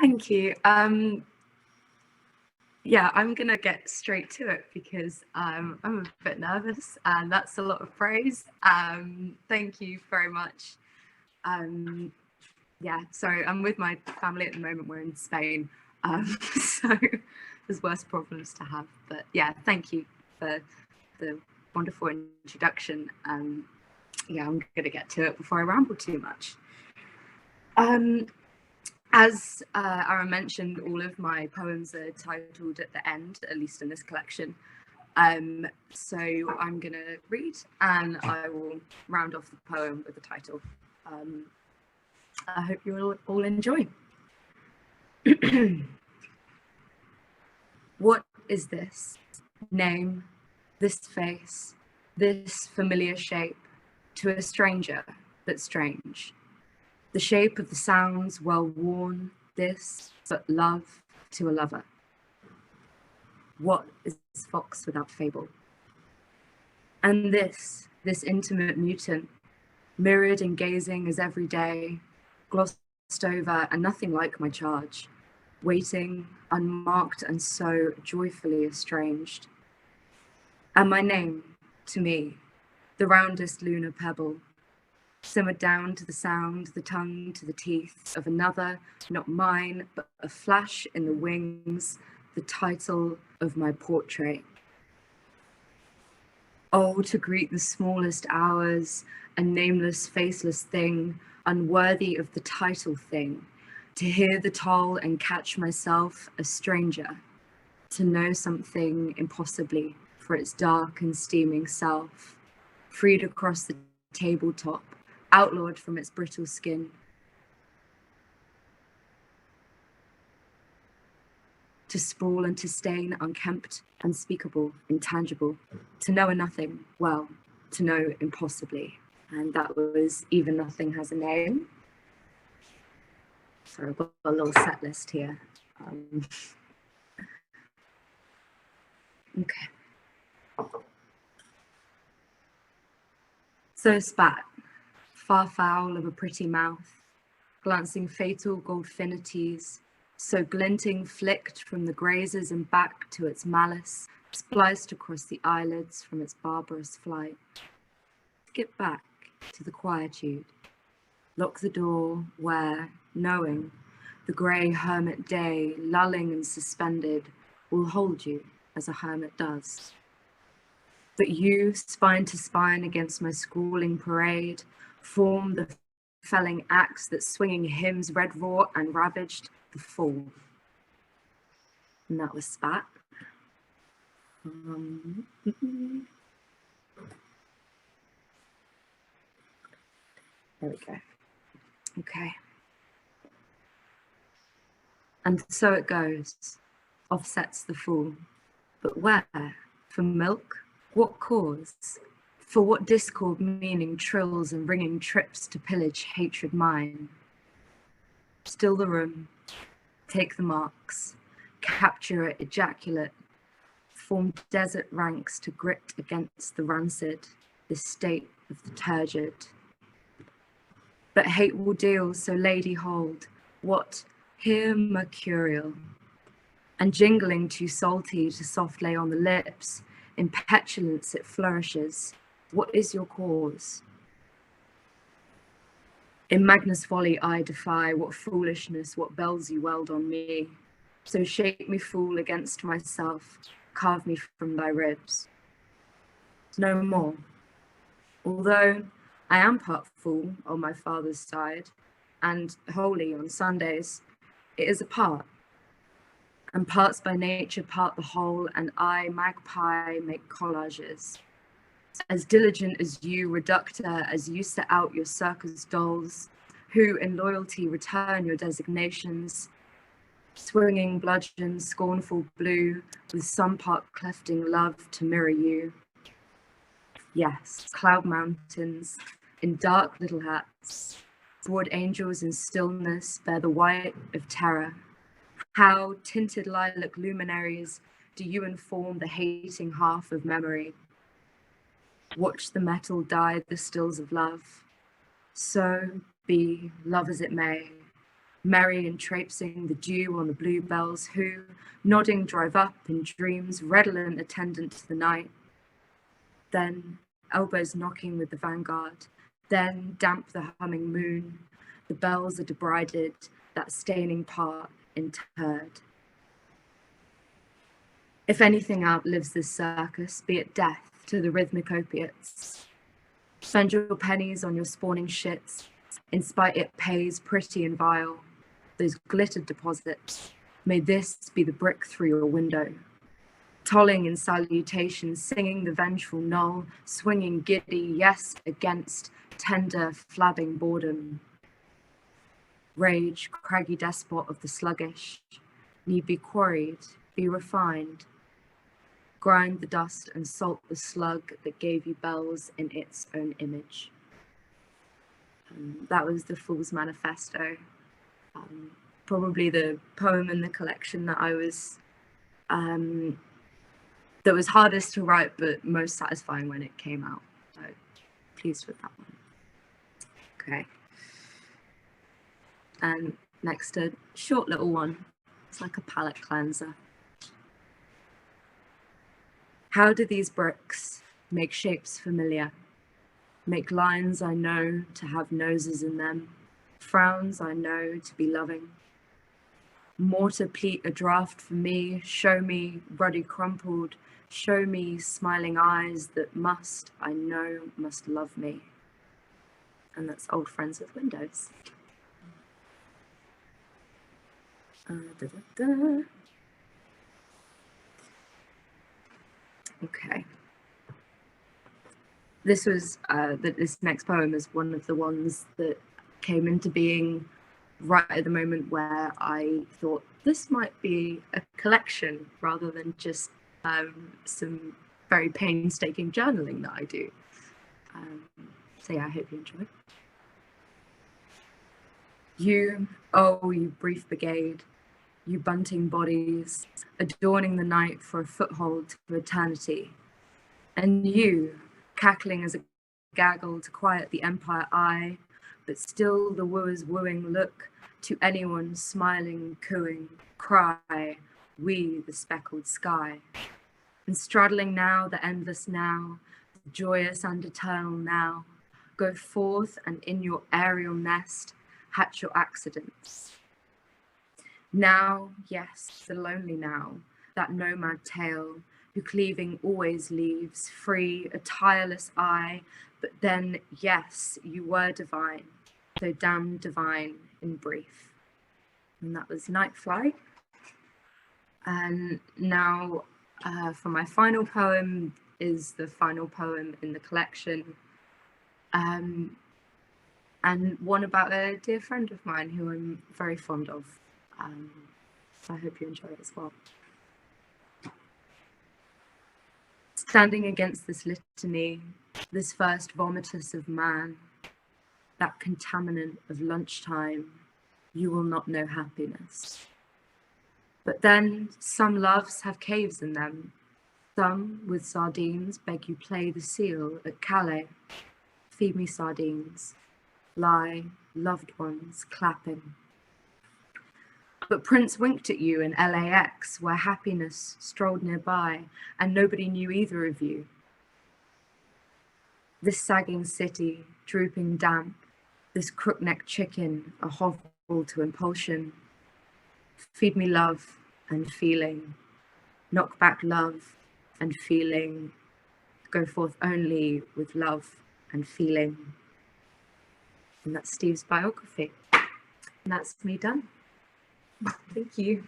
Thank you. Yeah, I'm gonna get straight to it because I'm a bit nervous, and that's a lot of praise. Thank you very much. Yeah, so I'm with my family at the moment. We're in Spain, so there's worse problems to have. But yeah, thank you for the wonderful introduction. Yeah, I'm gonna get to it before I ramble too much. As Aaron mentioned, all of my poems are titled at the end, at least in this collection. So I'm going to read and I will round off the poem with the title. I hope you all enjoy. What is this? Name, this face, this familiar shape, to a stranger but strange. The shape of the sounds well worn, this, but love to a lover. What is fox without fable? And this intimate mutant, mirrored and gazing as every day, glossed over and nothing like my charge, waiting, unmarked and so joyfully estranged. And my name, to me, the roundest lunar pebble, simmered down to the sound, the tongue to the teeth of another, not mine, but a flash in the wings, the title of my portrait. Oh, to greet the smallest hours, a nameless, faceless thing, unworthy of the title thing, to hear the toll and catch myself a stranger, to know something impossibly for its dark and steaming self, freed across the tabletop, outlawed from its brittle skin. To sprawl and to stain, unkempt, unspeakable, intangible, to know a nothing, well, to know impossibly. And that was Even Nothing Has a Name. So I've got a little set list here. Okay. So spat, far foul of a pretty mouth, glancing fatal gold finities, so glinting flicked from the grazes and back to its malice, spliced across the eyelids from its barbarous flight. Get back to the quietude, lock the door where, knowing, the grey hermit day, lulling and suspended, will hold you as a hermit does. But you, spine to spine against my scrawling parade, form the felling axe that swinging hymns red raw and ravaged the fall. And that was Spat. There we go. Okay. And so it goes, offsets the fool. But where? For milk? What cause? For what discord meaning trills and ringing trips to pillage hatred mine? Still the room, take the marks, capture it, ejaculate, form desert ranks to grit against the rancid, this state of the turgid. But hate will deal, so lady hold, what here mercurial, and jingling too salty to soft lay on the lips, in petulance it flourishes. What is your cause? In Magnus folly I defy, what foolishness, what bells you weld on me. So shape me fool against myself, carve me from thy ribs. No more. Although I am part fool on my father's side, and holy on Sundays, it is a part. And parts by nature part the whole, and I, magpie, make collages. As diligent as you, reductor, as you set out your circus dolls, who in loyalty return your designations, swinging bludgeon, scornful blue, with some part clefting love to mirror you. Yes, cloud mountains, in dark little hats, broad angels in stillness bear the white of terror. How, tinted lilac luminaries, do you inform the hating half of memory? Watch the metal dye the stills of love. So be, love as it may, merry and traipsing the dew on the bluebells who, nodding, drive up in dreams, redolent attendant to the night. Then elbows knocking with the vanguard, then damp the humming moon, the bells are debrided, that staining part interred. If anything outlives this circus, be it death to the rhythmic opiates. Spend your pennies on your spawning shits, in spite it pays pretty and vile, those glittered deposits. May this be the brick through your window. Tolling in salutation, singing the vengeful knoll, swinging giddy, yes, against tender, flabbing boredom. Rage, craggy despot of the sluggish, need be quarried, be refined. Grind the dust and salt the slug that gave you bells in its own image. That was the Fool's Manifesto. Probably the poem in the collection that I was that was hardest to write but most satisfying when it came out. So pleased with that one. Okay. And next, a short little one. It's like a palate cleanser. How do these bricks make shapes familiar? Make lines I know to have noses in them, frowns I know to be loving. Mortar pleat a draft for me, show me ruddy crumpled, show me smiling eyes that must, I know, must love me. And that's Old Friends with Windows. Okay. This was this next poem is one of the ones that came into being right at the moment where I thought this might be a collection rather than just some very painstaking journaling that I do. So yeah, I hope you enjoy. You, oh, you brief brigade, you bunting bodies, adorning the night for a foothold to eternity. And you, cackling as a gaggle to quiet the empire eye, but still the wooer's wooing look to anyone smiling, cooing, cry, we the speckled sky. And straddling now the endless now, the joyous and eternal now, go forth and in your aerial nest, hatch your accidents. Now, yes, the lonely now, that nomad tale, who cleaving always leaves, free, a tireless eye, but then, yes, you were divine, so damn divine in brief. And that was Nightfly. And now for my final poem is the final poem in the collection, and one about a dear friend of mine who I'm very fond of. So I hope you enjoy it as well. Standing against this litany, this first vomitus of man, that contaminant of lunchtime, you will not know happiness. But then some loves have caves in them. Some with sardines beg you play the seal at Calais. Feed me sardines. Lie, loved ones, clapping. But Prince winked at you in LAX, where happiness strolled nearby, and nobody knew either of you. This sagging city, drooping damp, this crook-necked chicken, a hovel to impulsion. Feed me love and feeling, knock back love and feeling, go forth only with love and feeling. And that's Steve's biography. And that's me done. Thank you.